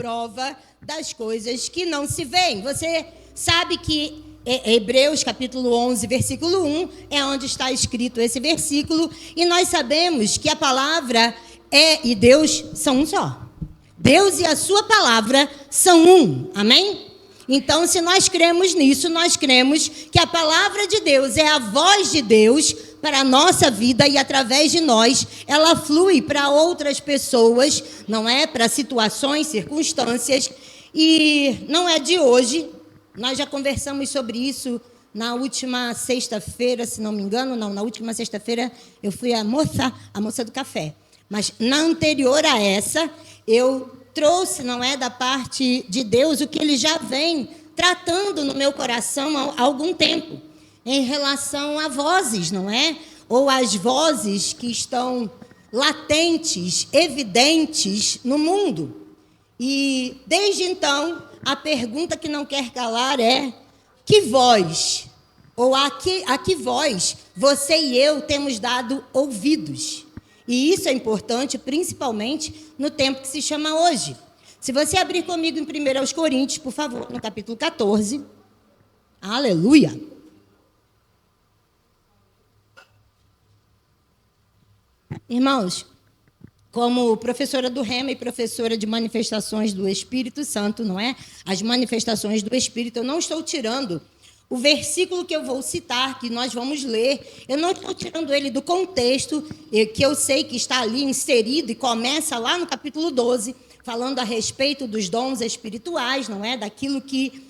prova das coisas que não se veem. Você sabe que Hebreus capítulo 11, versículo 1, é onde está escrito esse versículo, e nós sabemos que a palavra e Deus são um só. Deus e a sua palavra são um, amém? Então, se nós cremos nisso, nós cremos que a palavra de Deus é a voz de Deus para a nossa vida e, através de nós, ela flui para outras pessoas, não é? Para situações, circunstâncias. E não é de hoje, nós já conversamos sobre isso na última sexta-feira, se não me engano. Não, na última sexta-feira eu fui a moça do café. Mas na anterior a essa, eu trouxe, não é, da parte de Deus, o que Ele já vem tratando no meu coração há algum tempo, em relação a vozes, não é? Ou as vozes que estão latentes, evidentes no mundo. E, desde então, a pergunta que não quer calar é: que voz, ou a que voz você e eu temos dado ouvidos? E isso é importante, principalmente no tempo que se chama hoje. Se você abrir comigo em 1 Coríntios, por favor, no capítulo 14. Aleluia! Irmãos, como professora do Rema e professora de manifestações do Espírito Santo, não é? As manifestações do Espírito, eu não estou tirando o versículo que eu vou citar, que nós vamos ler, eu não estou tirando ele do contexto, que eu sei que está ali inserido e começa lá no capítulo 12, falando a respeito dos dons espirituais, não é? Daquilo que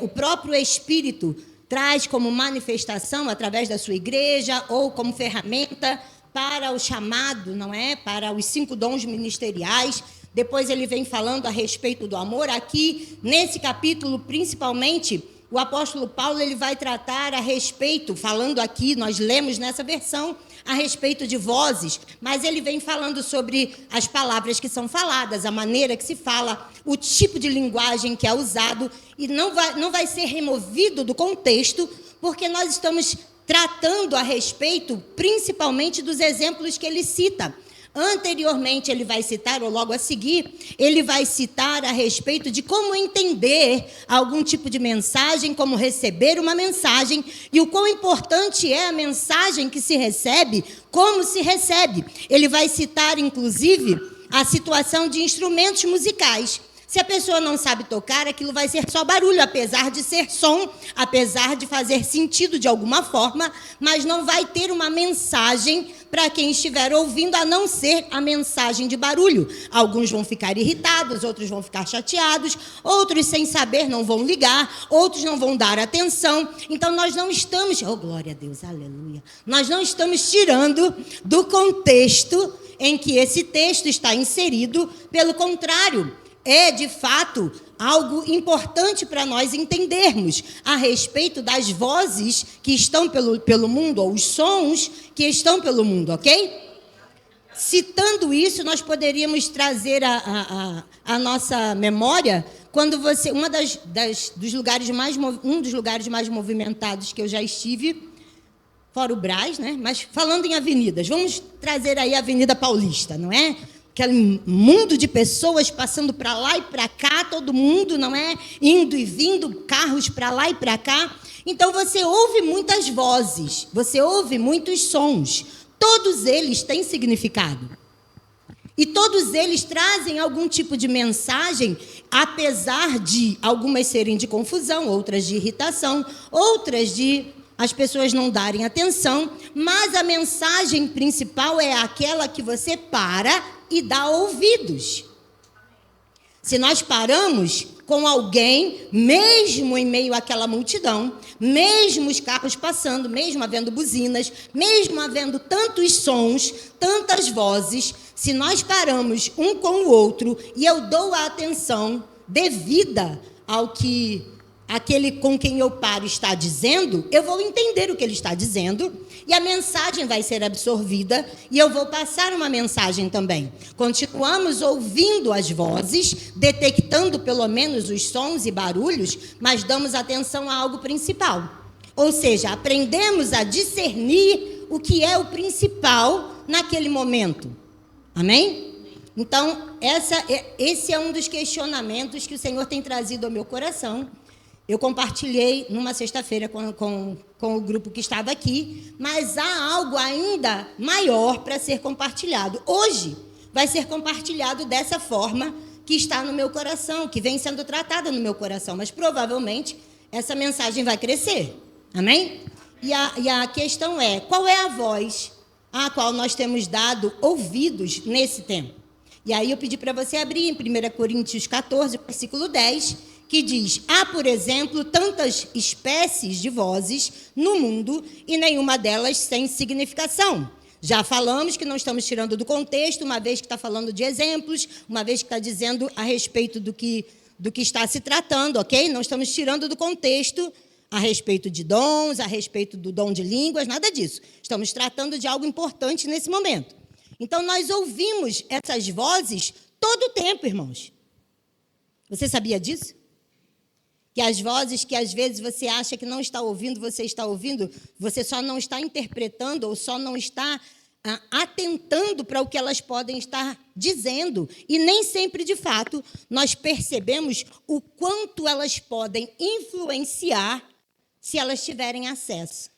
o próprio Espírito traz como manifestação através da sua igreja ou como ferramenta para o chamado, não é? Para os 5 dons ministeriais. Depois ele vem falando a respeito do amor. Aqui, nesse capítulo, principalmente, o apóstolo Paulo ele vai tratar a respeito, falando aqui, nós lemos nessa versão, a respeito de vozes, mas ele vem falando sobre as palavras que são faladas, a maneira que se fala, o tipo de linguagem que é usado, e não vai ser removido do contexto, porque nós estamos tratando a respeito, principalmente, dos exemplos que ele cita. Anteriormente, ele vai citar, ou logo a seguir, ele vai citar a respeito de como entender algum tipo de mensagem, como receber uma mensagem, e o quão importante é a mensagem que se recebe, como se recebe. Ele vai citar, inclusive, a situação de instrumentos musicais. Se a pessoa não sabe tocar, aquilo vai ser só barulho, apesar de ser som, apesar de fazer sentido de alguma forma, mas não vai ter uma mensagem para quem estiver ouvindo, a não ser a mensagem de barulho. Alguns vão ficar irritados, outros vão ficar chateados, outros, sem saber, não vão ligar, outros não vão dar atenção. Então, nós não estamos... Oh, glória a Deus, aleluia! Nós não estamos tirando do contexto em que esse texto está inserido. Pelo contrário, é, de fato, algo importante para nós entendermos a respeito das vozes que estão pelo mundo, ou os sons que estão pelo mundo, ok? Citando isso, nós poderíamos trazer a nossa memória quando você... um dos lugares mais movimentados que eu já estive, fora o Brás, né? Mas falando em avenidas, vamos trazer aí a Avenida Paulista, não é? Aquele mundo de pessoas passando para lá e para cá, todo mundo, não é? Indo e vindo, carros para lá e para cá. Então, você ouve muitas vozes, você ouve muitos sons. Todos eles têm significado. E todos eles trazem algum tipo de mensagem, apesar de algumas serem de confusão, outras de irritação, outras de as pessoas não darem atenção, mas a mensagem principal é aquela que você para e dá ouvidos. Se nós paramos com alguém, mesmo em meio àquela multidão, mesmo os carros passando, mesmo havendo buzinas, mesmo havendo tantos sons, tantas vozes, se nós paramos um com o outro e eu dou a atenção devida ao que aquele com quem eu paro está dizendo, eu vou entender o que ele está dizendo e a mensagem vai ser absorvida e eu vou passar uma mensagem também. Continuamos ouvindo as vozes, detectando pelo menos os sons e barulhos, mas damos atenção a algo principal. Ou seja, aprendemos a discernir o que é o principal naquele momento. Amém? Então, esse é um dos questionamentos que o Senhor tem trazido ao meu coração. Eu compartilhei numa sexta-feira com o grupo que estava aqui, mas há algo ainda maior para ser compartilhado. Hoje vai ser compartilhado dessa forma que está no meu coração, que vem sendo tratada no meu coração, mas provavelmente essa mensagem vai crescer. Amém? E a questão é, qual é a voz à qual nós temos dado ouvidos nesse tempo? E aí eu pedi para você abrir em 1 Coríntios 14, versículo 10, que diz: há, por exemplo, tantas espécies de vozes no mundo e nenhuma delas sem significação. Já falamos que não estamos tirando do contexto, uma vez que está falando de exemplos, uma vez que está dizendo a respeito do que está se tratando, ok? Não estamos tirando do contexto a respeito de dons, a respeito do dom de línguas, nada disso. Estamos tratando de algo importante nesse momento. Então, nós ouvimos essas vozes todo o tempo, irmãos. Você sabia disso? Que as vozes que às vezes você acha que não está ouvindo, você só não está interpretando ou só não está atentando para o que elas podem estar dizendo. E nem sempre, de fato, nós percebemos o quanto elas podem influenciar se elas tiverem acesso.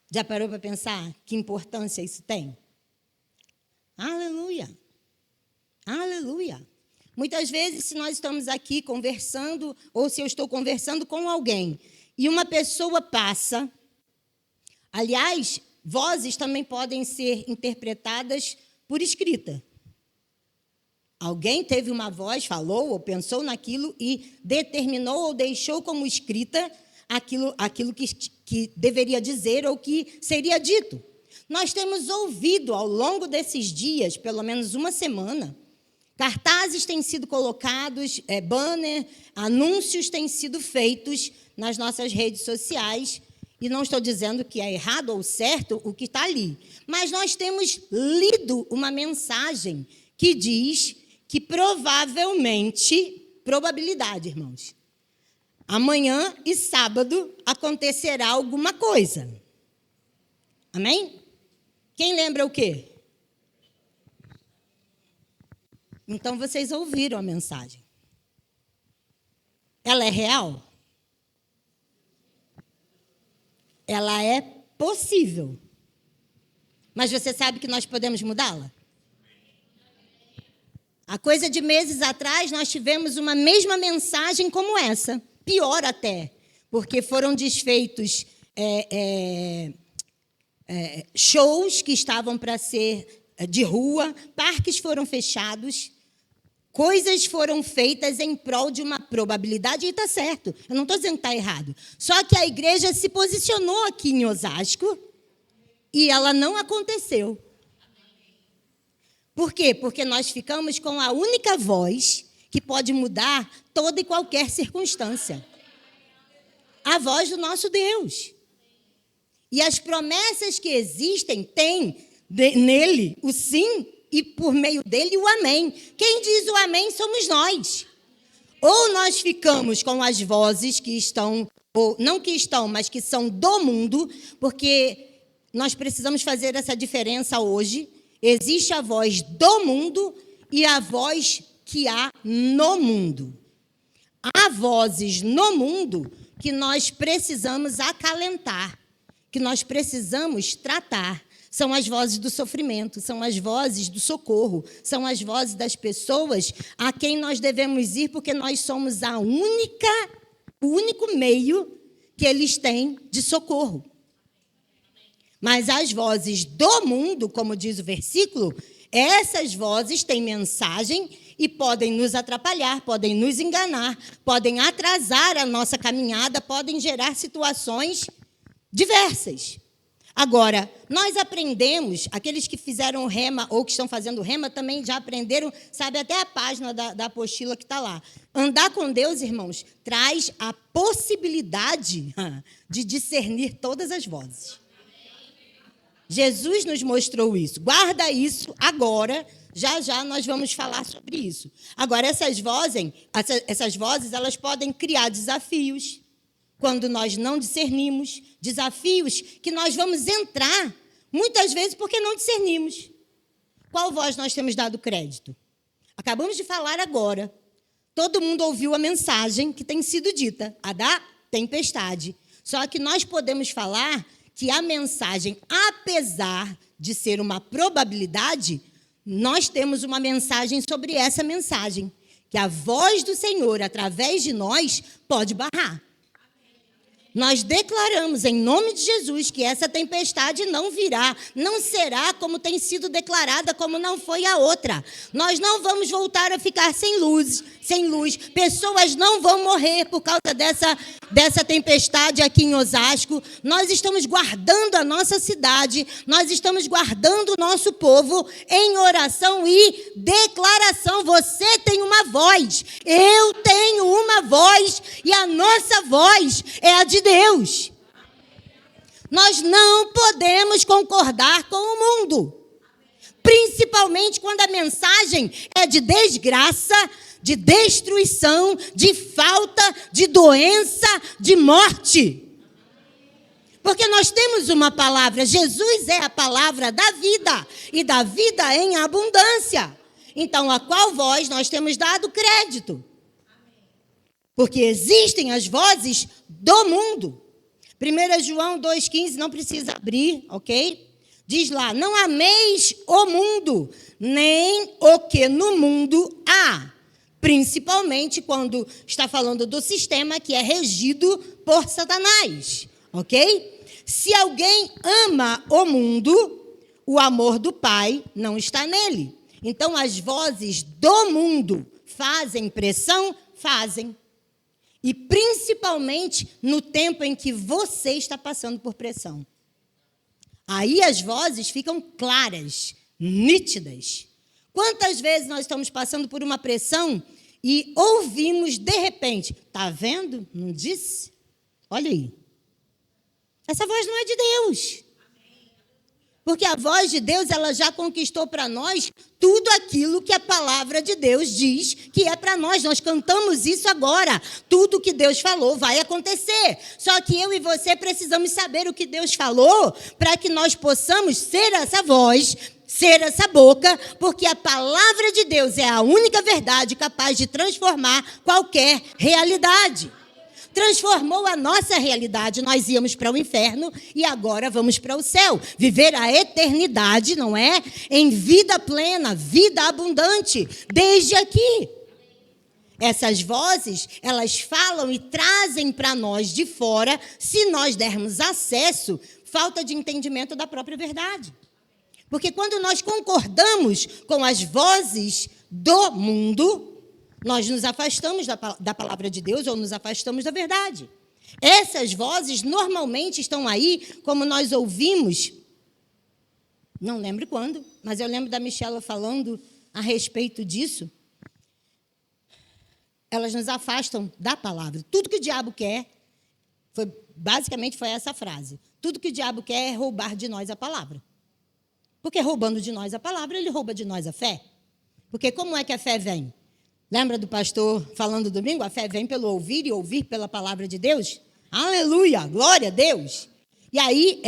Já parou para pensar que importância isso tem? Aleluia! Aleluia! Muitas vezes, se nós estamos aqui conversando, ou se eu estou conversando com alguém, e uma pessoa passa... Aliás, vozes também podem ser interpretadas por escrita. Alguém teve uma voz, falou ou pensou naquilo e determinou ou deixou como escrita aquilo que deveria dizer ou que seria dito. Nós temos ouvido ao longo desses dias, pelo menos uma semana, cartazes têm sido colocados, banner, anúncios têm sido feitos nas nossas redes sociais, e não estou dizendo que é errado ou certo o que está ali, mas nós temos lido uma mensagem que diz que probabilidade, irmãos, amanhã e sábado acontecerá alguma coisa. Amém? Quem lembra o quê? Então, vocês ouviram a mensagem. Ela é real? Ela é possível. Mas você sabe que nós podemos mudá-la? Há coisa de meses atrás, nós tivemos uma mesma mensagem como essa. Pior até, porque foram desfeitos shows que estavam para ser de rua, parques foram fechados, coisas foram feitas em prol de uma probabilidade, e está certo, eu não estou dizendo que está errado. Só que a igreja se posicionou aqui em Osasco e ela não aconteceu. Por quê? Porque nós ficamos com a única voz que pode mudar toda e qualquer circunstância. A voz do nosso Deus. E as promessas que existem têm nele o sim e por meio dele o amém. Quem diz o amém somos nós. Ou nós ficamos com as vozes que estão, ou não que estão, mas que são do mundo, porque nós precisamos fazer essa diferença hoje. Existe a voz do mundo e a voz que há no mundo. Há vozes no mundo que nós precisamos acalentar, que nós precisamos tratar. São as vozes do sofrimento, são as vozes do socorro, são as vozes das pessoas a quem nós devemos ir, porque nós somos o único meio que eles têm de socorro. Mas as vozes do mundo, como diz o versículo, essas vozes têm mensagem e podem nos atrapalhar, podem nos enganar, podem atrasar a nossa caminhada, podem gerar situações diversas. Agora, nós aprendemos, aqueles que fizeram rema ou que estão fazendo rema também já aprenderam, sabe, até a página da apostila que está lá. Andar com Deus, irmãos, traz a possibilidade de discernir todas as vozes. Jesus nos mostrou isso. Guarda isso agora, já nós vamos falar sobre isso. Agora, essas vozes, elas podem criar desafios, quando nós não discernimos, desafios que nós vamos entrar, muitas vezes porque não discernimos. Qual voz nós temos dado crédito? Acabamos de falar agora. Todo mundo ouviu a mensagem que tem sido dita, a da tempestade. Só que nós podemos falar que a mensagem, apesar de ser uma probabilidade, nós temos uma mensagem sobre essa mensagem, que a voz do Senhor, através de nós, pode barrar. Nós declaramos em nome de Jesus que essa tempestade não virá, não será como tem sido declarada, como não foi a outra. Nós não vamos voltar a ficar sem luz. Pessoas não vão morrer por causa dessa tempestade aqui em Osasco. Nós estamos guardando a nossa cidade, nós estamos guardando o nosso povo em oração e declaração. Você tem uma voz, eu tenho uma voz e a nossa voz é a de Deus. Nós não podemos concordar com o mundo, principalmente quando a mensagem é de desgraça, de destruição, de falta, de doença, de morte. Porque nós temos uma palavra, Jesus é a palavra da vida, e da vida em abundância. Então, a qual voz nós temos dado crédito? Porque existem as vozes do mundo. 1 João 2,15, não precisa abrir, ok? Diz lá, não ameis o mundo, nem o que no mundo há. Principalmente quando está falando do sistema que é regido por Satanás, ok? Se alguém ama o mundo, o amor do Pai não está nele. Então, as vozes do mundo fazem pressão? Fazem. E principalmente no tempo em que você está passando por pressão. Aí as vozes ficam claras, nítidas. Quantas vezes nós estamos passando por uma pressão e ouvimos de repente, está vendo? Não disse? Olha aí. Essa voz não é de Deus. Porque a voz de Deus, ela já conquistou para nós tudo aquilo que a palavra de Deus diz que é para nós. Nós cantamos isso agora. Tudo que Deus falou vai acontecer. Só que eu e você precisamos saber o que Deus falou para que nós possamos ser essa voz, ser essa boca, porque a palavra de Deus é a única verdade capaz de transformar qualquer realidade. Transformou a nossa realidade. Nós íamos para o inferno e agora vamos para o céu. Viver a eternidade, não é? Em vida plena, vida abundante, desde aqui. Essas vozes, elas falam e trazem para nós de fora, se nós dermos acesso, falta de entendimento da própria verdade. Porque quando nós concordamos com as vozes do mundo, nós nos afastamos da palavra de Deus ou nos afastamos da verdade. Essas vozes normalmente estão aí, como nós ouvimos, não lembro quando, mas eu lembro da Michela falando a respeito disso. Elas nos afastam da palavra. Tudo que o diabo quer, basicamente foi essa frase, tudo que o diabo quer é roubar de nós a palavra. Porque roubando de nós a palavra, ele rouba de nós a fé. Porque como é que a fé vem? Lembra do pastor falando domingo? A fé vem pelo ouvir e ouvir pela palavra de Deus. Aleluia, glória a Deus. E aí,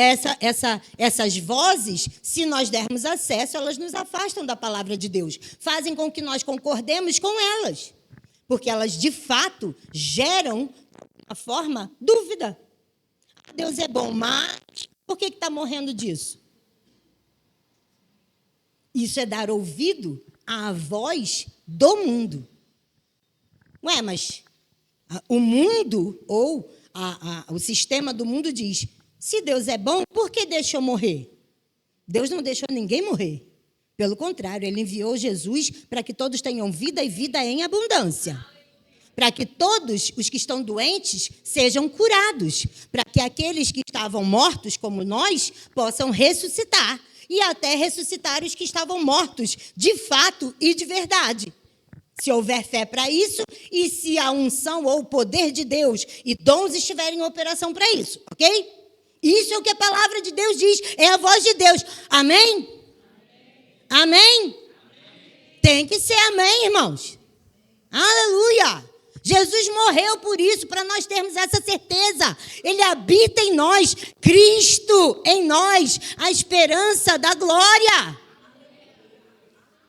essas vozes, se nós dermos acesso, elas nos afastam da palavra de Deus. Fazem com que nós concordemos com elas. Porque elas, de fato, geram, a forma, dúvida. Deus é bom, mas por que está morrendo disso? Isso é dar ouvido à voz do mundo. Ué, mas o mundo ou o sistema do mundo diz, se Deus é bom, por que deixou morrer? Deus não deixou ninguém morrer. Pelo contrário, Ele enviou Jesus para que todos tenham vida e vida em abundância. Para que todos os que estão doentes sejam curados. Para que aqueles que estavam mortos, como nós, possam ressuscitar. E até ressuscitar os que estavam mortos, de fato e de verdade. Se houver fé para isso, e se a unção ou o poder de Deus e dons estiverem em operação para isso, ok? Isso é o que a palavra de Deus diz, é a voz de Deus. Amém? Amém? Amém? Tem que ser amém, irmãos. Aleluia! Jesus morreu por isso, para nós termos essa certeza. Ele habita em nós, Cristo em nós, a esperança da glória.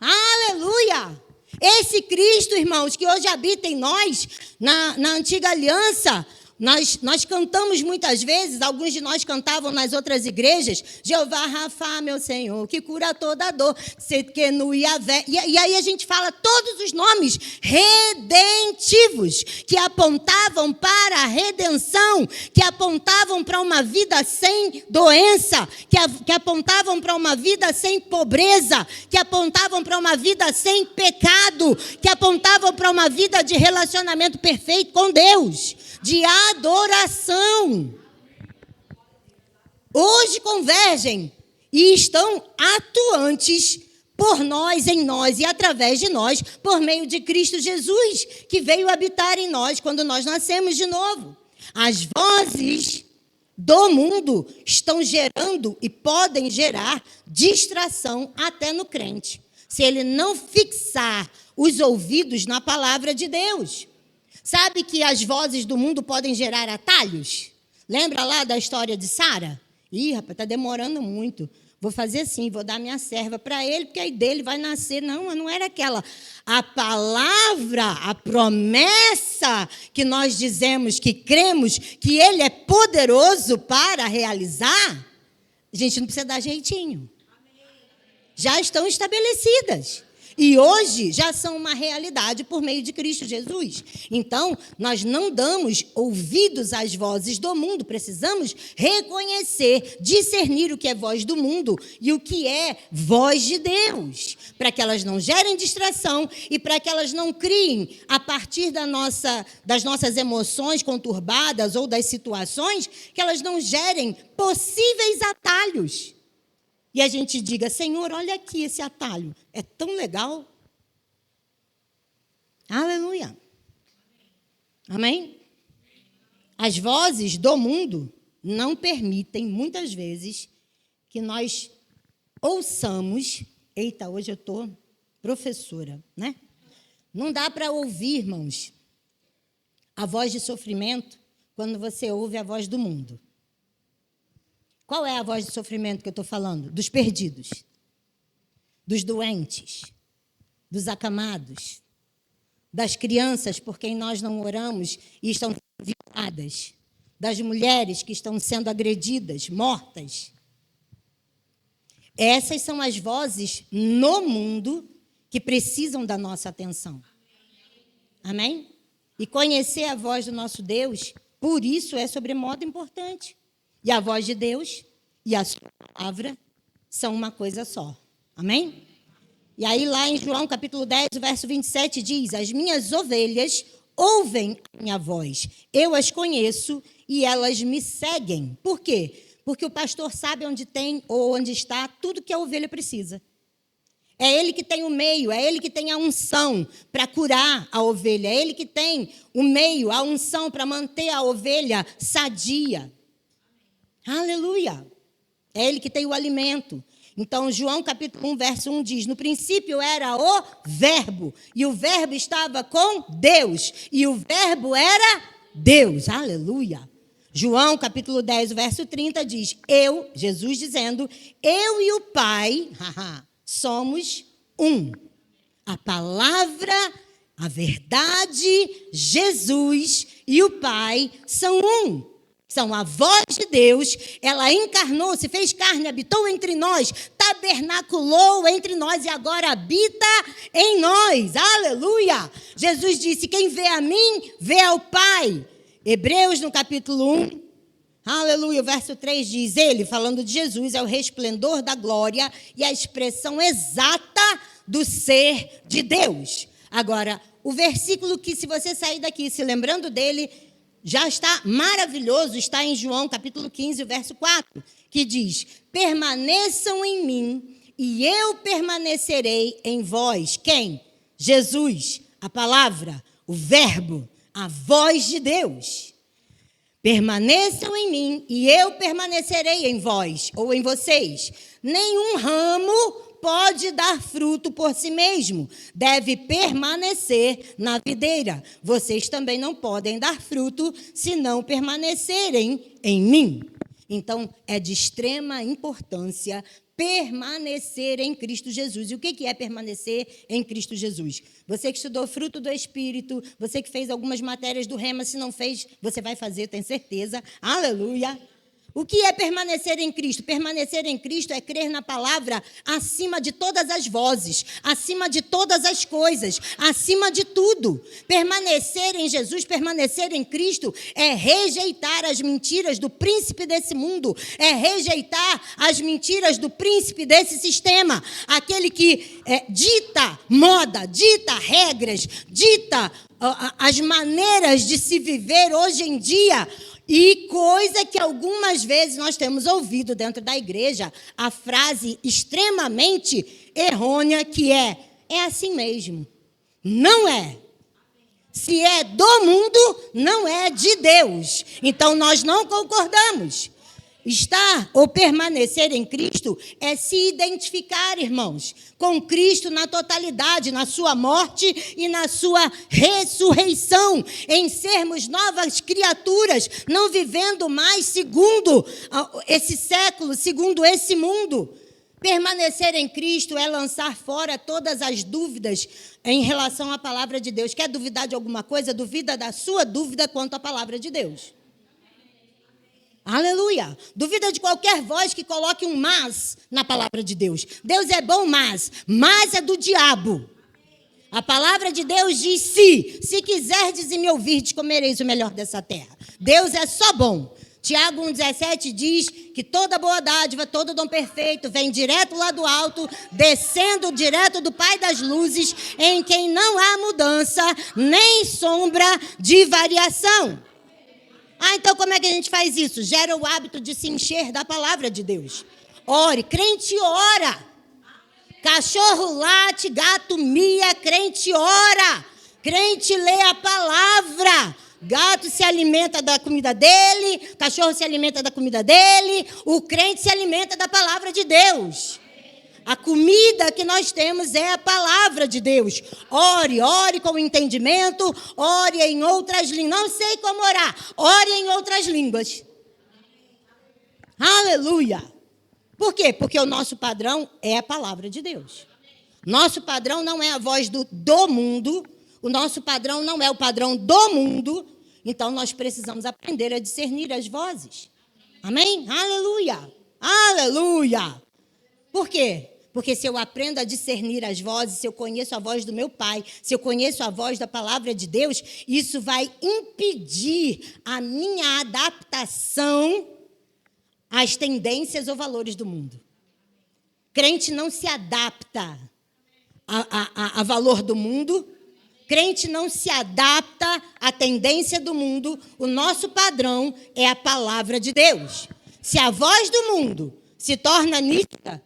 Aleluia! Esse Cristo, irmãos, que hoje habita em nós, na antiga aliança, nós cantamos muitas vezes, alguns de nós cantavam nas outras igrejas, Jeová Rafa, meu Senhor, que cura toda dor, Setkenu Yavé. E aí a gente fala todos os nomes redentivos, que apontavam para a redenção, que apontavam para uma vida sem doença, que apontavam para uma vida sem pobreza, que apontavam para uma vida sem pecado, que apontavam para uma vida de relacionamento perfeito com Deus, de adoração. Hoje convergem e estão atuantes por nós, em nós e através de nós, por meio de Cristo Jesus, que veio habitar em nós quando nós nascemos de novo. As vozes do mundo estão gerando e podem gerar distração até no crente, se ele não fixar os ouvidos na palavra de Deus. Sabe que as vozes do mundo podem gerar atalhos? Lembra lá da história de Sara? Ih, rapaz, está demorando muito. Vou fazer assim, vou dar minha serva para ele, porque aí dele vai nascer. Não era aquela. A palavra, a promessa que nós dizemos, que cremos, que ele é poderoso para realizar, a gente não precisa dar jeitinho. Já estão estabelecidas. E hoje já são uma realidade por meio de Cristo Jesus. Então, nós não damos ouvidos às vozes do mundo, precisamos reconhecer, discernir o que é voz do mundo e o que é voz de Deus, para que elas não gerem distração e para que elas não criem, a partir das nossas emoções conturbadas ou das situações, que elas não gerem possíveis atalhos. E a gente diga, Senhor, olha aqui esse atalho, é tão legal. Aleluia. Amém? As vozes do mundo não permitem, muitas vezes, que nós ouçamos. Eita, hoje eu estou professora, né? Não dá para ouvir, irmãos, a voz de sofrimento quando você ouve a voz do mundo. Qual é a voz de sofrimento que eu estou falando? Dos perdidos, dos doentes, dos acamados, das crianças por quem nós não oramos e estão sendo violadas, das mulheres que estão sendo agredidas, mortas. Essas são as vozes no mundo que precisam da nossa atenção. Amém? E conhecer a voz do nosso Deus, por isso é sobremodo importante. E a voz de Deus e a sua palavra são uma coisa só. Amém? E aí lá em João capítulo 10, verso 27 diz, as minhas ovelhas ouvem a minha voz. Eu as conheço e elas me seguem. Por quê? Porque o pastor sabe onde tem ou onde está tudo que a ovelha precisa. É ele que tem o meio, é ele que tem a unção para curar a ovelha. É ele que tem o meio, a unção para manter a ovelha sadia. Aleluia! É ele que tem o alimento. Então, João capítulo 1, verso 1 diz, no princípio era o verbo, e o verbo estava com Deus, e o verbo era Deus. Aleluia! João capítulo 10, verso 30 diz, Jesus dizendo, eu e o Pai somos um. A palavra, a verdade, Jesus e o Pai são um. São a voz de Deus, ela encarnou, se fez carne, habitou entre nós, tabernaculou entre nós e agora habita em nós. Aleluia! Jesus disse, quem vê a mim, vê ao Pai. Hebreus, no capítulo 1, aleluia, o verso 3 diz, ele, falando de Jesus, é o resplendor da glória e a expressão exata do ser de Deus. Agora, o versículo que, se você sair daqui se lembrando dele, já está maravilhoso, está em João capítulo 15, verso 4, que diz, permaneçam em mim e eu permanecerei em vós. Quem? Jesus, a palavra, o verbo, a voz de Deus. Permaneçam em mim e eu permanecerei em vós, ou em vocês. Nenhum ramo pode dar fruto por si mesmo, deve permanecer na videira. Vocês também não podem dar fruto se não permanecerem em mim. Então, é de extrema importância permanecer em Cristo Jesus. E o que é permanecer em Cristo Jesus? Você que estudou fruto do Espírito, você que fez algumas matérias do Rema, se não fez, você vai fazer, tenho certeza. Aleluia! O que é permanecer em Cristo? Permanecer em Cristo é crer na palavra acima de todas as vozes, acima de todas as coisas, acima de tudo. Permanecer em Jesus, permanecer em Cristo é rejeitar as mentiras do príncipe desse mundo, é rejeitar as mentiras do príncipe desse sistema, aquele que dita moda, dita regras, dita as maneiras de se viver hoje em dia. E coisa que algumas vezes nós temos ouvido dentro da igreja, a frase extremamente errônea que é assim mesmo. Não é. Se é do mundo, não é de Deus. Então, nós não concordamos. Estar ou permanecer em Cristo é se identificar, irmãos, com Cristo na totalidade, na sua morte e na sua ressurreição, em sermos novas criaturas, não vivendo mais segundo esse século, segundo esse mundo. Permanecer em Cristo é lançar fora todas as dúvidas em relação à palavra de Deus. Quer duvidar de alguma coisa? Duvida da sua dúvida quanto à palavra de Deus. Aleluia! Duvida de qualquer voz que coloque um mas na palavra de Deus. Deus é bom, mas é do diabo. A palavra de Deus diz: se quiserdes e me ouvirdes, comereis o melhor dessa terra. Deus é só bom. Tiago 1,17 diz que toda boa dádiva, todo dom perfeito vem direto lá do alto, descendo direto do Pai das luzes, em quem não há mudança, nem sombra de variação. Então como é que a gente faz isso? Gera o hábito de se encher da palavra de Deus. Ore, crente ora. Cachorro late, gato mia, crente ora. Crente lê a palavra. Gato se alimenta da comida dele, cachorro se alimenta da comida dele, o crente se alimenta da palavra de Deus. A comida que nós temos é a palavra de Deus. Ore com entendimento, ore em outras línguas. Não sei como orar, ore em outras línguas. Aleluia! Por quê? Porque o nosso padrão é a palavra de Deus. Nosso padrão não é a voz do mundo, o nosso padrão não é o padrão do mundo, então nós precisamos aprender a discernir as vozes. Amém? Aleluia! Aleluia! Por quê? Porque se eu aprendo a discernir as vozes, se eu conheço a voz do meu Pai, se eu conheço a voz da palavra de Deus, isso vai impedir a minha adaptação às tendências ou valores do mundo. Crente não se adapta a valor do mundo, crente não se adapta à tendência do mundo, o nosso padrão é a palavra de Deus. Se a voz do mundo se torna nítida,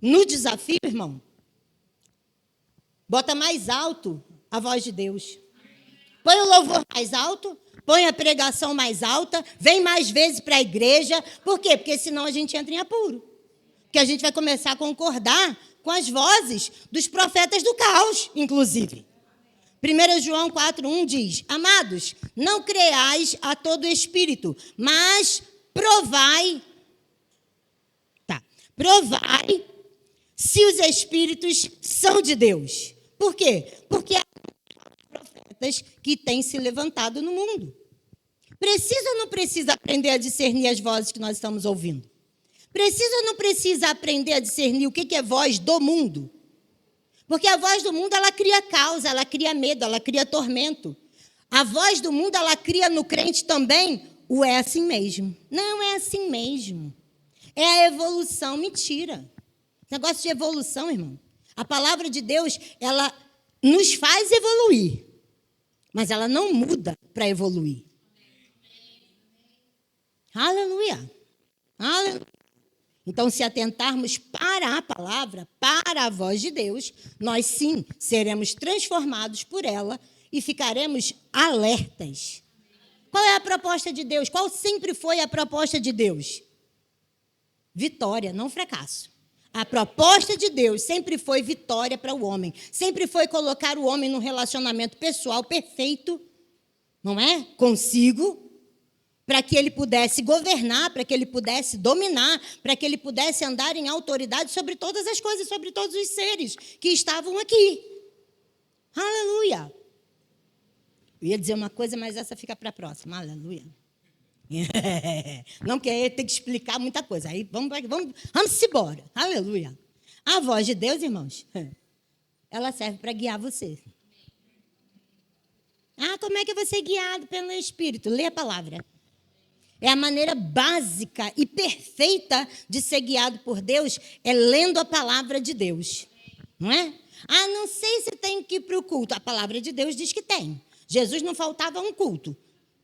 no desafio, irmão, bota mais alto a voz de Deus. Põe o louvor mais alto, põe a pregação mais alta, vem mais vezes para a igreja. Por quê? Porque senão a gente entra em apuro. Porque a gente vai começar a concordar com as vozes dos profetas do caos, inclusive. 1 João 4,1 diz: Amados, não creais a todo espírito, mas provai se os espíritos são de Deus. Por quê? Porque há profetas que têm se levantado no mundo. Precisa ou não precisa aprender a discernir as vozes que nós estamos ouvindo? Precisa ou não precisa aprender a discernir o que é voz do mundo? Porque a voz do mundo, ela cria causa, ela cria medo, ela cria tormento. A voz do mundo, ela cria no crente também o é assim mesmo. Não é assim mesmo. É a evolução. Mentira. Negócio de evolução, irmão. A palavra de Deus, ela nos faz evoluir, mas ela não muda para evoluir. Aleluia. Aleluia. Então, se atentarmos para a palavra, para a voz de Deus, nós sim seremos transformados por ela e ficaremos alertas. Qual é a proposta de Deus? Qual sempre foi a proposta de Deus? Vitória, não fracasso. A proposta de Deus sempre foi vitória para o homem. Sempre foi colocar o homem num relacionamento pessoal perfeito, não é? Consigo, para que ele pudesse governar, para que ele pudesse dominar, para que ele pudesse andar em autoridade sobre todas as coisas, sobre todos os seres que estavam aqui. Aleluia! Eu ia dizer uma coisa, mas essa fica para a próxima. Aleluia! Não, porque aí tem que explicar muita coisa. Aí vamos embora. Aleluia! A voz de Deus, irmãos, ela serve para guiar você. Como é que eu vou ser guiado pelo Espírito? Lê a palavra. É a maneira básica e perfeita de ser guiado por Deus, é lendo a palavra de Deus. Não é? Não sei se tem que ir para o culto. A palavra de Deus diz que tem. Jesus não faltava um culto.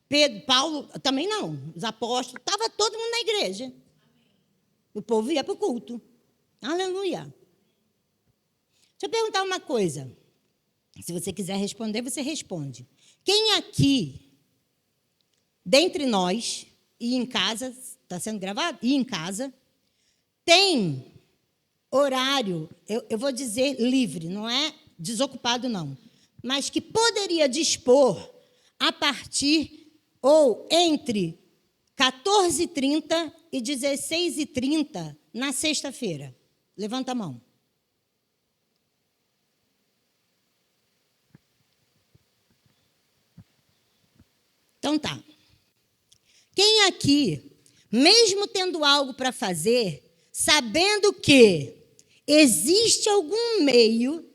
Pedro, Paulo, também não. Os apóstolos, estava todo mundo na igreja. O povo ia para o culto. Aleluia. Deixa eu perguntar uma coisa. Se você quiser responder, você responde. Quem aqui, dentre nós, e em casa, está sendo gravado? E em casa, tem horário, eu vou dizer livre, não é desocupado, não, mas que poderia dispor a partir ou entre 14h30 e 16h30 na sexta-feira. Levanta a mão. Então tá. Quem aqui, mesmo tendo algo para fazer, sabendo que existe algum meio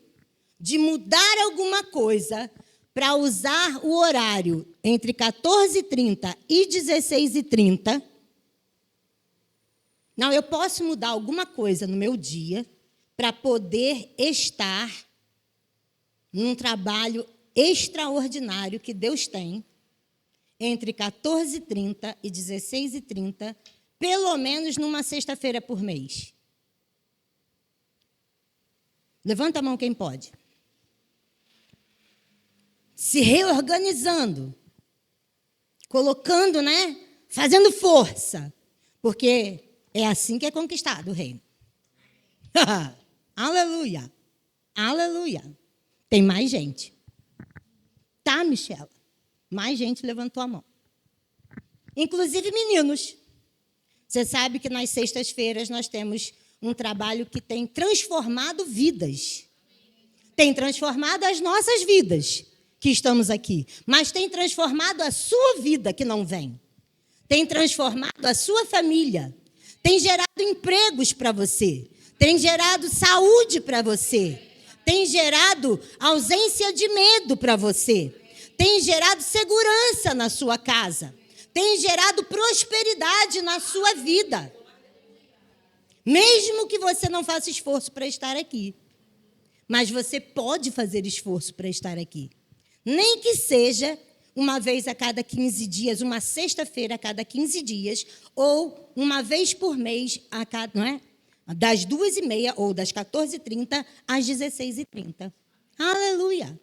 de mudar alguma coisa para usar o horário entre 14h30 e 16h30, não, eu posso mudar alguma coisa no meu dia para poder estar num trabalho extraordinário que Deus tem, entre 14h30 e 16h30, pelo menos numa sexta-feira por mês. Levanta a mão quem pode. Se reorganizando, colocando, fazendo força, porque é assim que é conquistado o reino. Aleluia, aleluia. Tem mais gente. Tá, Michela? Mais gente levantou a mão. Inclusive meninos. Você sabe que nas sextas-feiras nós temos um trabalho que tem transformado vidas. Tem transformado as nossas vidas, que estamos aqui. Mas tem transformado a sua vida, que não vem. Tem transformado a sua família. Tem gerado empregos para você. Tem gerado saúde para você. Tem gerado ausência de medo para você. Tem gerado segurança na sua casa. Tem gerado prosperidade na sua vida. Mesmo que você não faça esforço para estar aqui. Mas você pode fazer esforço para estar aqui. Nem que seja uma vez a cada 15 dias, uma sexta-feira a cada 15 dias, ou uma vez por mês, das 2h30 ou das 14h30 às 16h30. Aleluia!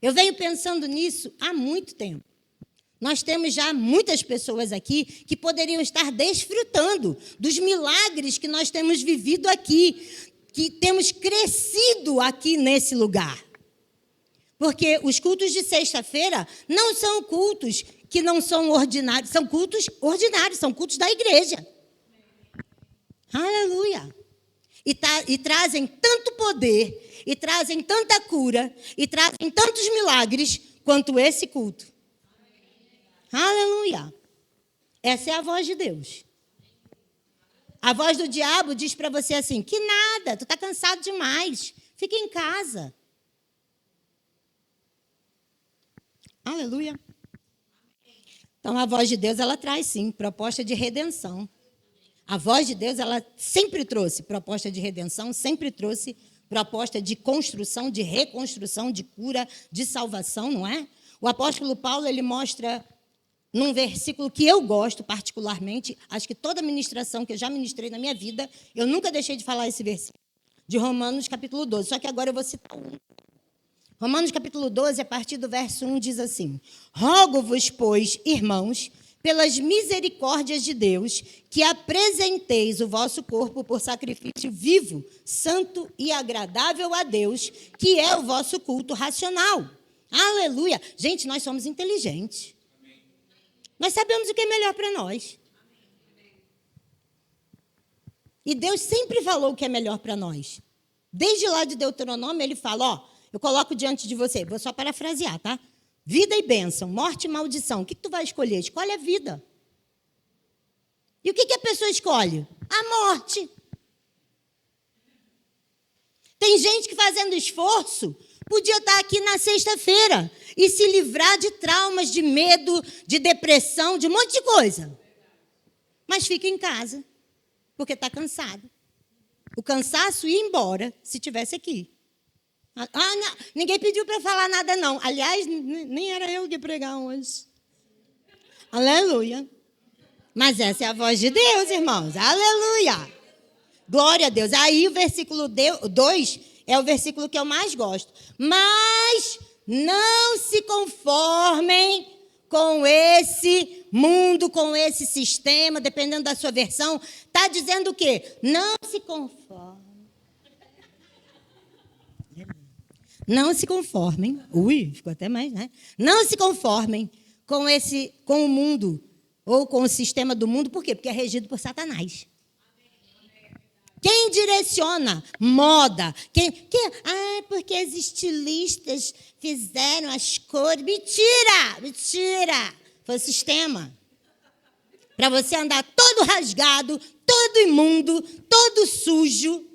Eu venho pensando nisso há muito tempo. Nós temos já muitas pessoas aqui que poderiam estar desfrutando dos milagres que nós temos vivido aqui, que temos crescido aqui nesse lugar. Porque os cultos de sexta-feira não são cultos que não são ordinários, são cultos ordinários, são cultos da igreja. Aleluia! E trazem tanto poder, e trazem tanta cura, e trazem tantos milagres quanto esse culto. Aleluia! Essa é a voz de Deus. A voz do diabo diz para você assim, que nada, tu está cansado demais, fica em casa. Aleluia! Então, a voz de Deus, ela traz, sim, proposta de redenção. A voz de Deus, ela sempre trouxe proposta de redenção, sempre trouxe proposta de construção, de reconstrução, de cura, de salvação, não é? O apóstolo Paulo, ele mostra num versículo que eu gosto particularmente, acho que toda ministração que eu já ministrei na minha vida, eu nunca deixei de falar esse versículo, de Romanos capítulo 12, só que agora eu vou citar um. Romanos capítulo 12, a partir do verso 1, diz assim: rogo-vos, pois, irmãos, pelas misericórdias de Deus, que apresenteis o vosso corpo por sacrifício vivo, santo e agradável a Deus, que é o vosso culto racional. Aleluia! Gente, nós somos inteligentes. Nós sabemos o que é melhor para nós. E Deus sempre falou o que é melhor para nós. Desde lá de Deuteronômio, ele fala, eu coloco diante de você, vou só parafrasear, tá? Vida e bênção, morte e maldição. O que tu vai escolher? Escolhe a vida. E o que a pessoa escolhe? A morte. Tem gente que fazendo esforço podia estar aqui na sexta-feira e se livrar de traumas, de medo, de depressão, de um monte de coisa. Mas fica em casa, porque está cansado. O cansaço ia embora se tivesse aqui. Não, ninguém pediu para falar nada, não. Aliás, nem era eu que ia pregar hoje. Aleluia. Mas essa é a voz de Deus, irmãos. Aleluia. Glória a Deus. Aí o versículo 2 é o versículo que eu mais gosto. Mas não se conformem com esse mundo, com esse sistema, dependendo da sua versão. Está dizendo o quê? Não se conformem. Não se conformem. Ficou até mais, né? Não se conformem com o mundo ou com o sistema do mundo. Por quê? Porque é regido por Satanás. Quem direciona moda? Porque as estilistas fizeram as cores. Mentira! Foi o sistema. Para você andar todo rasgado, todo imundo, todo sujo,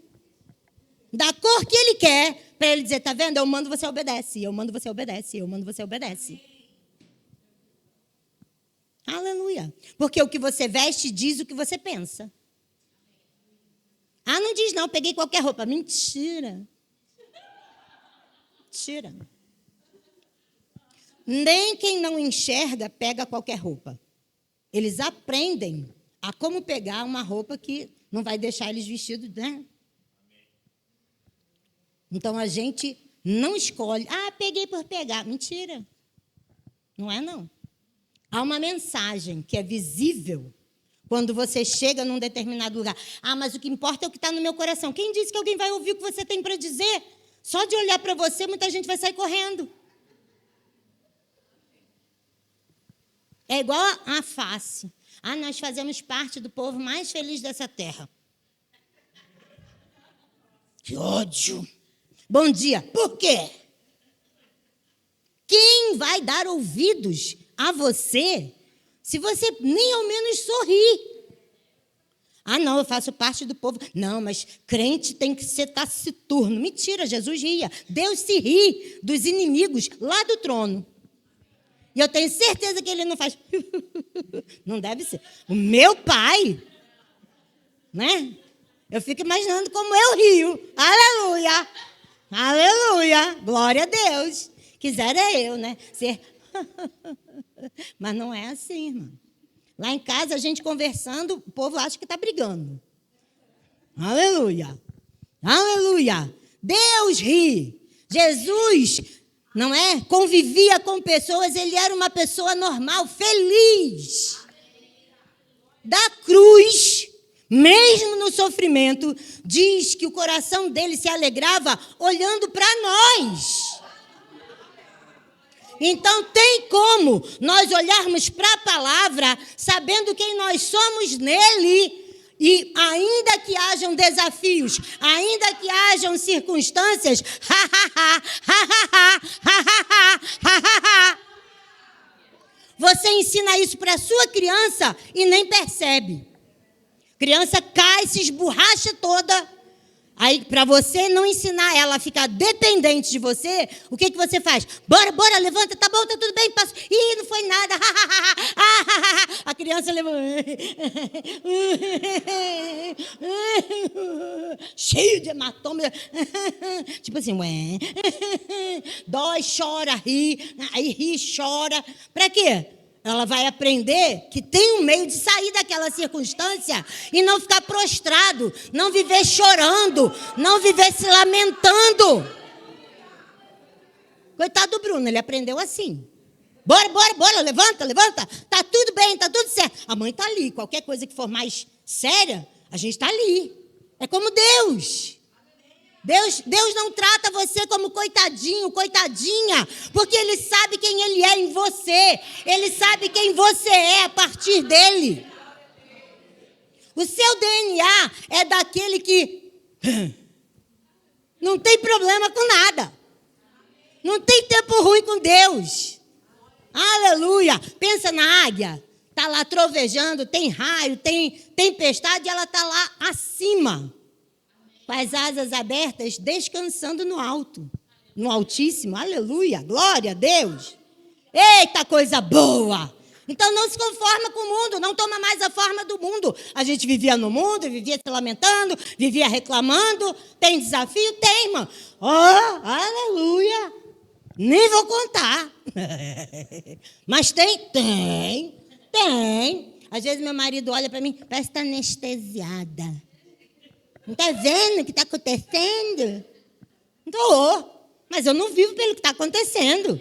da cor que ele quer, para ele dizer, tá vendo? Eu mando, você obedece. Eu mando, você obedece. Eu mando, você obedece. Aleluia. Porque o que você veste diz o que você pensa. Não diz não, peguei qualquer roupa. Mentira. Nem quem não enxerga pega qualquer roupa. Eles aprendem a como pegar uma roupa que não vai deixar eles vestidos, né? Então, a gente não escolhe. Peguei por pegar. Mentira. Não é, não. Há uma mensagem que é visível quando você chega num determinado lugar. Mas o que importa é o que está no meu coração. Quem disse que alguém vai ouvir o que você tem para dizer? Só de olhar para você, muita gente vai sair correndo. É igual a face. Nós fazemos parte do povo mais feliz dessa terra. Que ódio. Bom dia. Por quê? Quem vai dar ouvidos a você se você nem ao menos sorrir? Não, eu faço parte do povo. Não, mas crente tem que ser taciturno. Mentira, Jesus ria. Deus se ri dos inimigos lá do trono. E eu tenho certeza que ele não faz. Não deve ser. O meu pai, né? Eu fico imaginando como eu rio. Aleluia! Aleluia! Glória a Deus! Quisera eu, né? Ser. Mas não é assim, irmão. Lá em casa, a gente conversando, o povo acha que está brigando. Aleluia! Aleluia! Deus ri. Jesus, não é? Convivia com pessoas, ele era uma pessoa normal, feliz. Da cruz, mesmo no sofrimento, diz que o coração dele se alegrava olhando para nós. Então, tem como nós olharmos para a palavra, sabendo quem nós somos nele, e ainda que hajam desafios, ainda que hajam circunstâncias, você ensina isso para a sua criança e nem percebe. Criança cai, se esborracha toda. Aí, para você não ensinar ela a ficar dependente de você, o que você faz? Bora, levanta, tá bom, tá tudo bem, passo. Não foi nada. A criança levanta. Cheio de hematoma. Tipo assim, dói, chora, ri. Aí ri, chora. Para quê? Ela vai aprender que tem um meio de sair daquela circunstância e não ficar prostrado, não viver chorando, não viver se lamentando. Coitado do Bruno, ele aprendeu assim. Bora, levanta. Tá tudo bem, tá tudo certo. A mãe tá ali, qualquer coisa que for mais séria, a gente tá ali. É como Deus. Deus não trata você como coitadinho, coitadinha, porque Ele sabe quem Ele é em você. Ele sabe quem você é a partir dEle. O seu DNA é daquele que não tem problema com nada. Não tem tempo ruim com Deus. Aleluia. Pensa na águia. Está lá trovejando, tem raio, tem tempestade, e ela está lá acima, com as asas abertas, descansando no alto, no Altíssimo. Aleluia, glória a Deus. Eita, coisa boa. Então não se conforma com o mundo, não toma mais a forma do mundo. A gente vivia no mundo, vivia se lamentando, vivia reclamando. Tem desafio? Tem, irmão. Oh, aleluia. Nem vou contar. Mas tem. Às vezes meu marido olha para mim, parece que está anestesiada. Não está vendo o que está acontecendo? Estou, mas eu não vivo pelo que está acontecendo.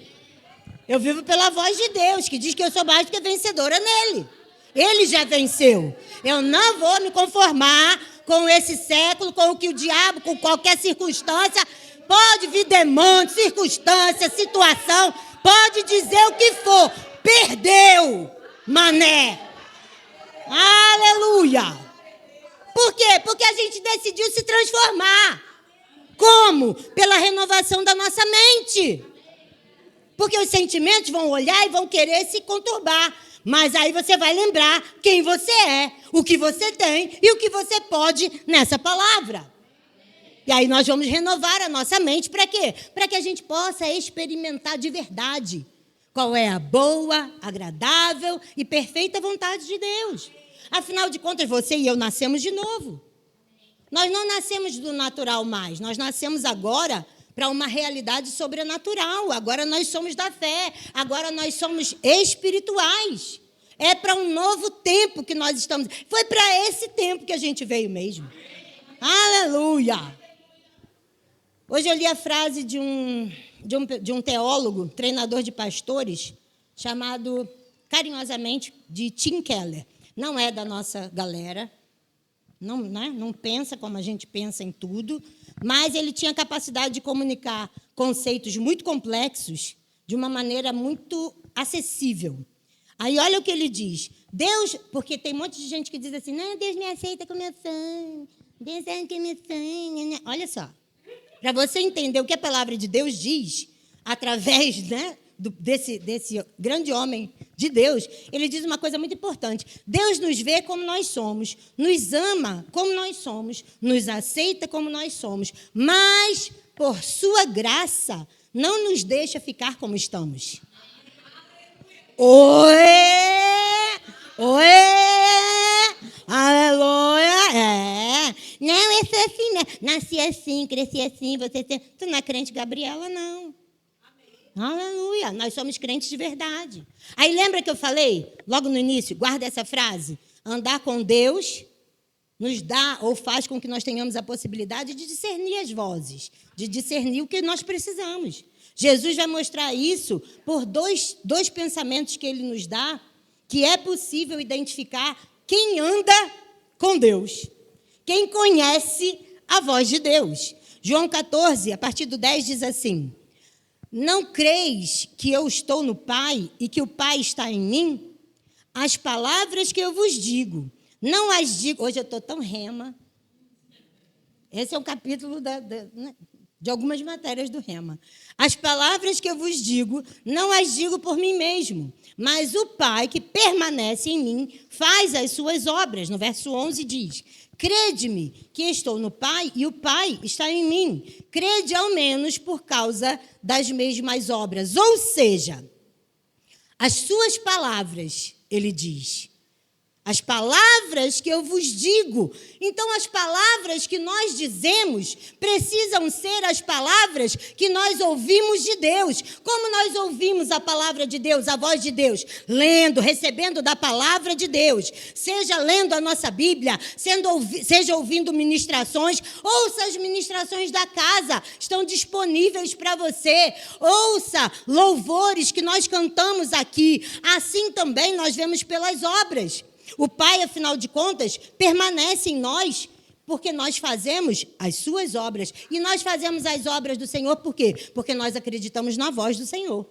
Eu vivo pela voz de Deus, que diz que eu sou mais do que vencedora nele. Ele já venceu. Eu não vou me conformar com esse século, com o que o diabo, com qualquer circunstância, pode vir demônio, circunstância, situação, pode dizer o que for. Perdeu, mané. Aleluia. Por quê? Porque a gente decidiu se transformar. Como? Pela renovação da nossa mente. Porque os sentimentos vão olhar e vão querer se conturbar. Mas aí você vai lembrar quem você é, o que você tem e o que você pode nessa palavra. E aí nós vamos renovar a nossa mente para quê? Para que a gente possa experimentar de verdade qual é a boa, agradável e perfeita vontade de Deus. Afinal de contas, você e eu nascemos de novo. Nós não nascemos do natural mais, nós nascemos agora para uma realidade sobrenatural. Agora nós somos da fé, agora nós somos espirituais. É para um novo tempo que nós estamos. Foi para esse tempo que a gente veio mesmo. Aleluia! Hoje eu li a frase de um teólogo, treinador de pastores, chamado carinhosamente de Tim Keller. Não é da nossa galera, não pensa como a gente pensa em tudo, mas ele tinha capacidade de comunicar conceitos muito complexos de uma maneira muito acessível. Aí olha o que ele diz. Deus, porque tem um monte de gente que diz assim, não, Deus me aceita como eu sou, Deus é que me sonha. Olha só, para você entender o que a palavra de Deus diz, através desse grande homem de Deus, ele diz uma coisa muito importante. Deus nos vê como nós somos, nos ama como nós somos, nos aceita como nós somos, mas, por sua graça, não nos deixa ficar como estamos. Aleluia, não, eu sou assim, né? Nasci assim, cresci assim, você assim. Tu não é crente, Gabriela, não. Aleluia, nós somos crentes de verdade. Aí lembra que eu falei, logo no início, guarda essa frase, andar com Deus nos dá ou faz com que nós tenhamos a possibilidade de discernir as vozes, de discernir o que nós precisamos. Jesus vai mostrar isso por dois pensamentos que ele nos dá, que é possível identificar quem anda com Deus, quem conhece a voz de Deus. João 14, a partir do 10, diz assim, não creis que eu estou no Pai e que o Pai está em mim? As palavras que eu vos digo, não as digo... Hoje eu estou tão rema. Esse é um capítulo de algumas matérias do rema. As palavras que eu vos digo, não as digo por mim mesmo, mas o Pai que permanece em mim faz as suas obras. No verso 11 diz... Crede-me que estou no Pai e o Pai está em mim. Crede ao menos por causa das mesmas obras. Ou seja, as suas palavras, ele diz, as palavras que eu vos digo. Então, as palavras que nós dizemos precisam ser as palavras que nós ouvimos de Deus. Como nós ouvimos a palavra de Deus, a voz de Deus? Lendo, recebendo da palavra de Deus. Seja lendo a nossa Bíblia, seja ouvindo ministrações. Ouça as ministrações da casa, estão disponíveis para você. Ouça louvores que nós cantamos aqui. Assim também nós vemos pelas obras. O Pai, afinal de contas, permanece em nós Porque nós fazemos as suas obras. E nós fazemos as obras do Senhor por quê? Porque nós acreditamos na voz do Senhor.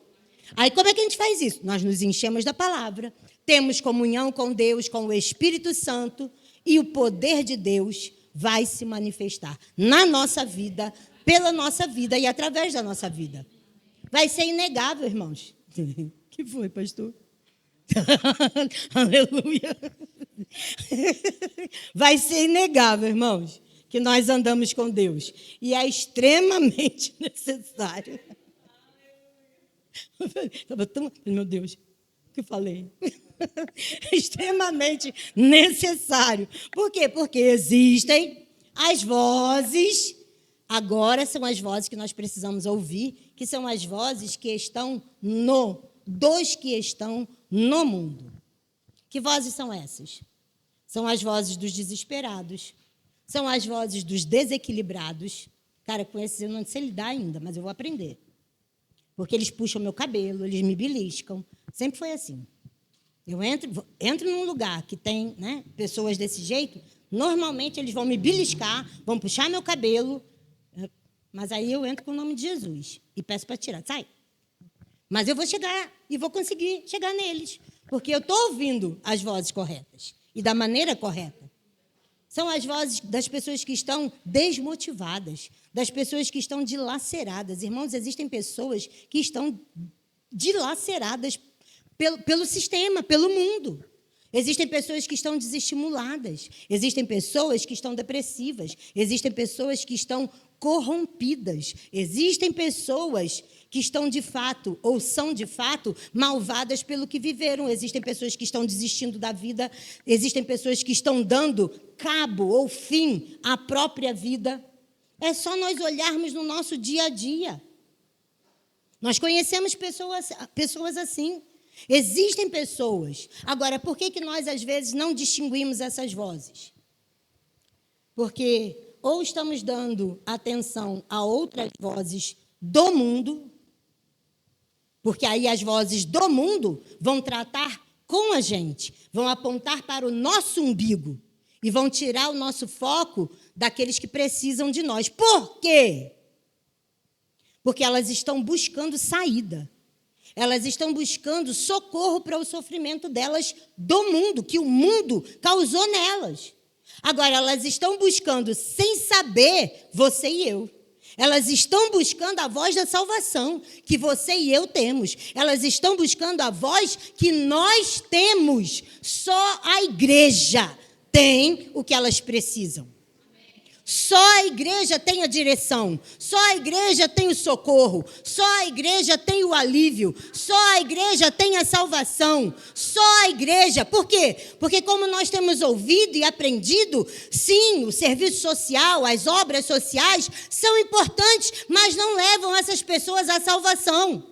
Aí como é que a gente faz isso? Nós nos enchemos da palavra, temos comunhão com Deus, com o Espírito Santo, e o poder de Deus vai se manifestar na nossa vida, pela nossa vida e através da nossa vida. Vai ser inegável, irmãos. Que foi, pastor? Aleluia. Vai ser inegável, irmãos, que nós andamos com Deus. E é extremamente necessário. Estava tão... Meu Deus, o que eu falei? Extremamente necessário. Por quê? Porque existem as vozes, agora são as vozes que nós precisamos ouvir, que são as vozes que estão dos que estão no mundo. Que vozes são essas? São as vozes dos desesperados, são as vozes dos desequilibrados. Cara, com esses eu não sei lidar ainda, mas eu vou aprender. Porque eles puxam meu cabelo, eles me beliscam. Sempre foi assim. Eu entro num lugar que tem, né, pessoas desse jeito, normalmente eles vão me beliscar, vão puxar meu cabelo, mas aí eu entro com o nome de Jesus e peço para tirar. Sai. Mas eu vou chegar e vou conseguir chegar neles, porque eu estou ouvindo as vozes corretas e da maneira correta. São as vozes das pessoas que estão desmotivadas, das pessoas que estão dilaceradas. Irmãos, existem pessoas que estão dilaceradas pelo sistema, pelo mundo. Existem pessoas que estão desestimuladas, existem pessoas que estão depressivas, existem pessoas que estão corrompidas, existem pessoas que estão de fato, ou são de fato, malvadas pelo que viveram, existem pessoas que estão desistindo da vida, existem pessoas que estão dando cabo ou fim à própria vida. É só nós olharmos no nosso dia a dia. Nós conhecemos pessoas assim. Existem pessoas. Agora, por que nós, às vezes, não distinguimos essas vozes? Porque ou estamos dando atenção a outras vozes do mundo, porque aí as vozes do mundo vão tratar com a gente, vão apontar para o nosso umbigo e vão tirar o nosso foco daqueles que precisam de nós. Por quê? Porque elas estão buscando saída. Elas estão buscando socorro para o sofrimento delas do mundo, que o mundo causou nelas. Agora, elas estão buscando, sem saber, você e eu. Elas estão buscando a voz da salvação, que você e eu temos. Elas estão buscando a voz que nós temos. Só a igreja tem o que elas precisam. Só a igreja tem a direção, só a igreja tem o socorro, só a igreja tem o alívio, só a igreja tem a salvação, só a igreja. Por quê? Porque como nós temos ouvido e aprendido, sim, o serviço social, as obras sociais são importantes, mas não levam essas pessoas à salvação.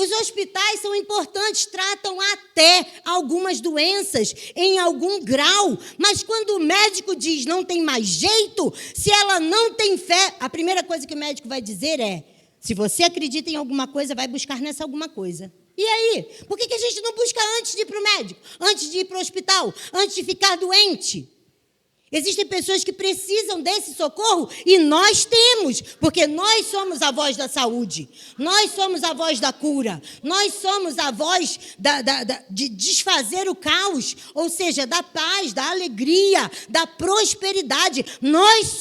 Os hospitais são importantes, tratam até algumas doenças em algum grau, mas quando o médico diz não tem mais jeito, se ela não tem fé, a primeira coisa que o médico vai dizer é: se você acredita em alguma coisa, vai buscar nessa alguma coisa. E aí? Por que a gente não busca antes de ir para o médico, antes de ir para o hospital, antes de ficar doente? Existem pessoas que precisam desse socorro e nós temos, porque nós somos a voz da saúde, nós somos a voz da cura, nós somos a voz de desfazer o caos, ou seja, da paz, da alegria, da prosperidade. Nós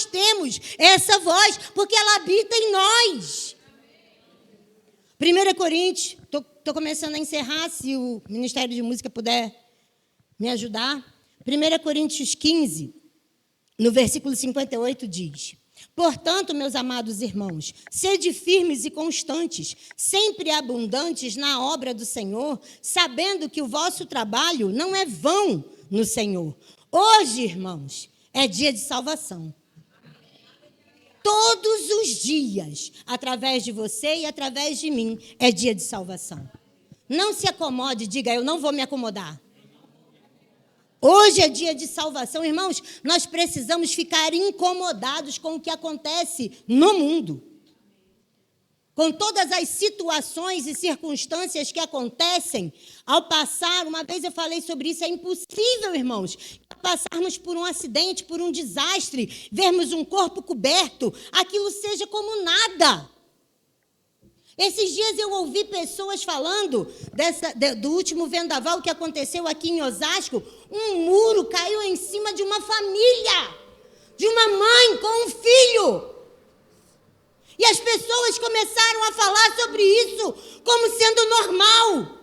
temos essa voz, porque ela habita em nós. 1 Coríntios, estou começando a encerrar, se o Ministério de Música puder me ajudar. 1 Coríntios 15, no versículo 58, diz: portanto, meus amados irmãos, sede firmes e constantes, sempre abundantes na obra do Senhor, sabendo que o vosso trabalho não é vão no Senhor. Hoje, irmãos, é dia de salvação. Todos os dias, através de você e através de mim, é dia de salvação. Não se acomode, diga: eu não vou me acomodar. Hoje é dia de salvação. Irmãos, nós precisamos ficar incomodados com o que acontece no mundo. com todas as situações e circunstâncias que acontecem, ao passar, uma vez eu falei sobre isso, é impossível, irmãos, passarmos por um acidente, por um desastre, vermos um corpo coberto, aquilo seja como nada. Esses dias eu ouvi pessoas falando do último vendaval que aconteceu aqui em Osasco. Um muro caiu em cima de uma família, de uma mãe com um filho. E as pessoas começaram a falar sobre isso como sendo normal.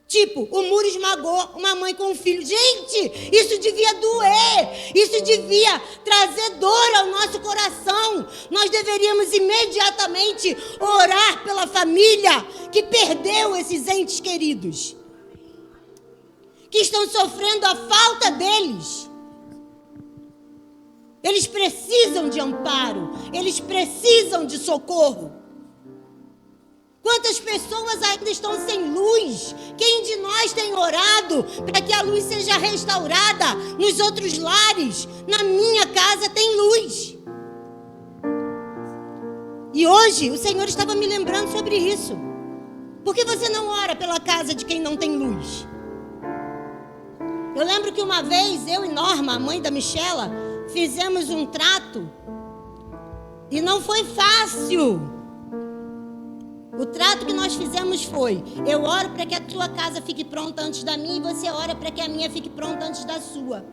Tipo, o muro esmagou uma mãe com um filho. Gente, isso devia doer. Isso devia trazer dor ao nosso coração. Nós deveríamos imediatamente orar pela família que perdeu esses entes queridos, que estão sofrendo a falta deles. Eles precisam de amparo. Eles precisam de socorro. Quantas pessoas ainda estão sem luz? Quem de nós tem orado para que a luz seja restaurada nos outros lares? Na minha casa tem luz. E hoje o Senhor estava me lembrando sobre isso. Por que você não ora pela casa de quem não tem luz? Eu lembro que uma vez eu e Norma, a mãe da Michela, fizemos um trato e não foi fácil. O trato que nós fizemos foi: eu oro para que a tua casa fique pronta antes da minha e você ora para que a minha fique pronta antes da sua.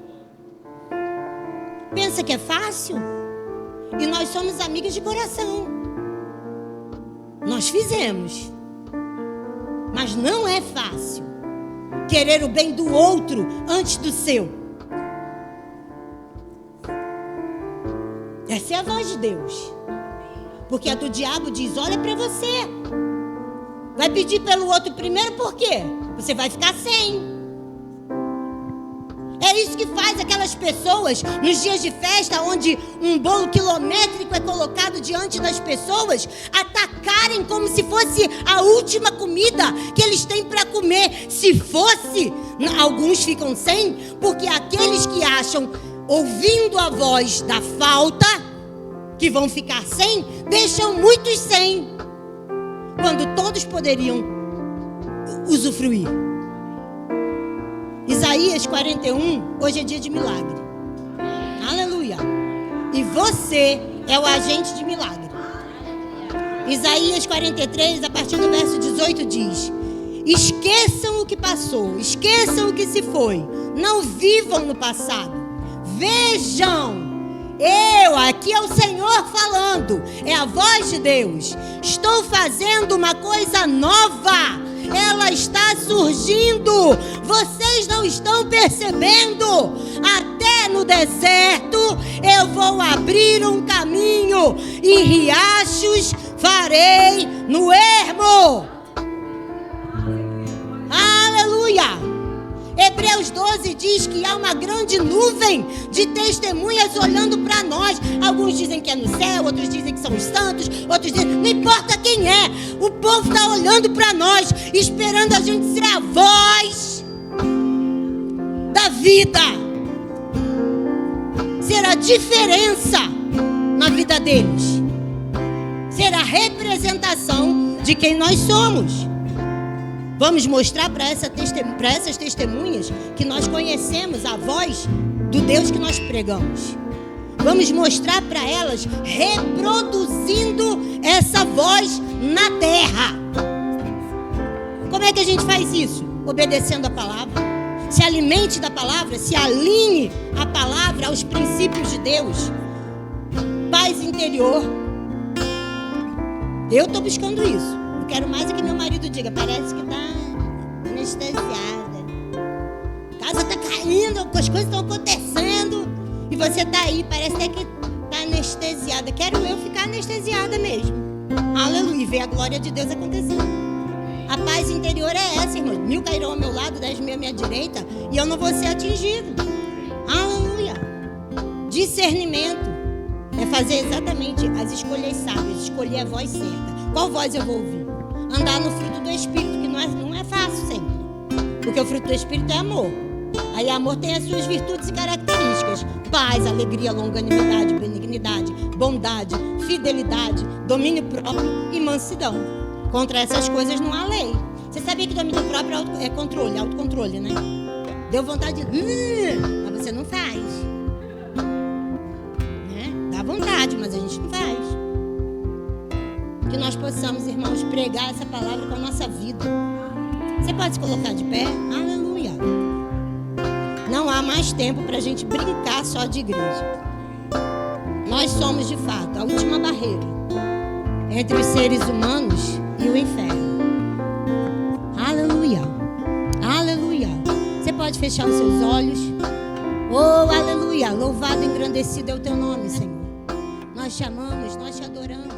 Pensa que é fácil? E nós somos amigas de coração. Nós fizemos. Mas não é fácil querer o bem do outro antes do seu. Essa é a voz de Deus. Porque a do diabo diz: olha para você. Vai pedir pelo outro primeiro, por quê? Você vai ficar sem. É isso que faz aquelas pessoas nos dias de festa, onde um bolo quilométrico é colocado diante das pessoas, atacarem como se fosse a última comida que eles têm para comer. Se fosse, alguns ficam sem, porque aqueles que acham, ouvindo a voz da falta, que vão ficar sem, deixam muitos sem, quando todos poderiam usufruir. Isaías 41, hoje é dia de milagre. Aleluia. E você é o agente de milagre. Isaías 43, a partir do verso 18 diz: esqueçam o que passou, esqueçam o que se foi, não vivam no passado. Vejam, aqui é o Senhor falando, é a voz de Deus. Estou fazendo uma coisa nova, ela está surgindo, vocês não estão percebendo. Até no deserto eu vou abrir um caminho e riachos farei no ermo. Aleluia. Hebreus 12 diz que há uma grande nuvem de testemunhas olhando para nós. Alguns dizem que é no céu, outros dizem que são os santos, outros dizem, não importa quem é, o povo está olhando para nós, esperando a gente ser a voz da vida, ser a diferença na vida deles, ser a representação de quem nós somos. Vamos mostrar para essas testemunhas que nós conhecemos a voz do Deus que nós pregamos. Vamos mostrar para elas reproduzindo essa voz na terra. Como é que a gente faz isso? Obedecendo a palavra. Se alimente da palavra, se alinhe a palavra aos princípios de Deus. Paz interior. Eu estou buscando isso. Eu quero mais é que meu marido diga, parece que está anestesiada. A casa está caindo, as coisas estão acontecendo e você está aí, parece até que está anestesiada. Quero eu ficar anestesiada mesmo. Aleluia, e ver a glória de Deus acontecendo. A paz interior é essa, irmãos. 1000 cairão ao meu lado, 10.000 à minha direita e eu não vou ser atingido. Aleluia. Discernimento é fazer exatamente as escolhas sábias, escolher a voz certa. Qual voz eu vou ouvir? Andar no fruto do Espírito, que não é fácil sempre. Porque o fruto do Espírito é amor. Aí amor tem as suas virtudes e características: paz, alegria, longanimidade, benignidade, bondade, fidelidade, domínio próprio e mansidão. Contra essas coisas não há lei. Você sabia que domínio próprio é controle, autocontrole, né? Deu vontade de... mas você não faz. Né? Dá vontade, mas a gente não faz. Que nós possamos, irmãos, pregar essa palavra com a nossa vida. Você pode se colocar de pé? Aleluia. Não há mais tempo para a gente brincar só de igreja. Nós somos, de fato, a última barreira entre os seres humanos e o inferno. Aleluia. Aleluia. Você pode fechar os seus olhos. Oh, aleluia. Louvado e engrandecido é o teu nome, Senhor. Nós te amamos, nós te adoramos.